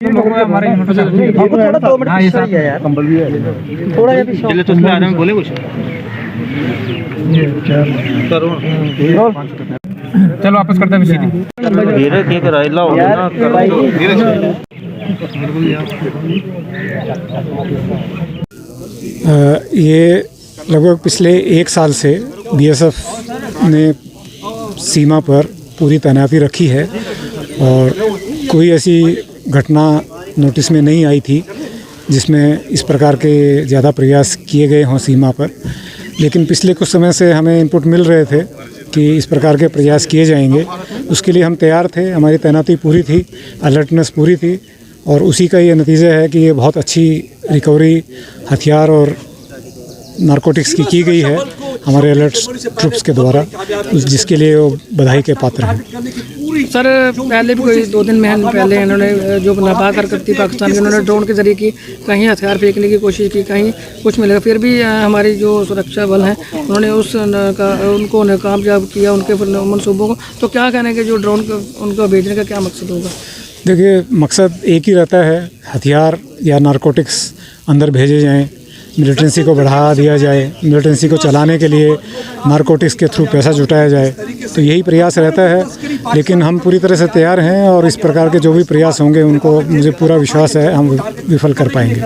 हमारे थोड़ा 2 मिनट पीछे ही है यार, कंबल भी है थोड़ा या पीछे चले तो उसमें आ रहे हैं, बोले कुछ चलो वापस करते हैं सीधी धीरे के कराइला हो ना ये लगभग पिछले 1 साल से बीएसएफ ने सीमा पर पूरी तैनाती रखी है और कोई ऐसी घटना नोटिस में नहीं आई थी जिसमें इस प्रकार के ज़्यादा प्रयास किए गए हों सीमा पर। लेकिन पिछले कुछ समय से हमें इनपुट मिल रहे थे कि इस प्रकार के प्रयास किए जाएंगे, उसके लिए हम तैयार थे। हमारी तैनाती पूरी थी, अलर्टनेस पूरी थी और उसी का ये नतीजा है कि ये बहुत अच्छी रिकवरी हथियार और नारकोटिक्स की गई है हमारे अलर्ट ट्रुप्स के द्वारा, जिसके लिए वो बधाई के पात्र हैं। सर पहले भी कोई 2 दिन में पहले इन्होंने जो नापाक हरकत थी पाकिस्तान की, उन्होंने ड्रोन के ज़रिए की, कहीं हथियार फेंकने की कोशिश की, कहीं कुछ मिलेगा, फिर भी हमारी जो सुरक्षा बल हैं उन्होंने उनको नाकामयाब किया उनके मनसूबों को। तो क्या कहने के जो ड्रोन उनको भेजने का क्या मकसद होगा? देखिए, मकसद एक ही रहता है, हथियार या नारकोटिक्स अंदर भेजे जाएं, मिलिटेंसी को बढ़ा दिया जाए, मिलिटेंसी को चलाने के लिए नारकोटिक्स के थ्रू पैसा जुटाया जाए, तो यही प्रयास रहता है। लेकिन हम पूरी तरह से तैयार हैं और इस प्रकार के जो भी प्रयास होंगे उनको मुझे पूरा विश्वास है हम विफल कर पाएंगे।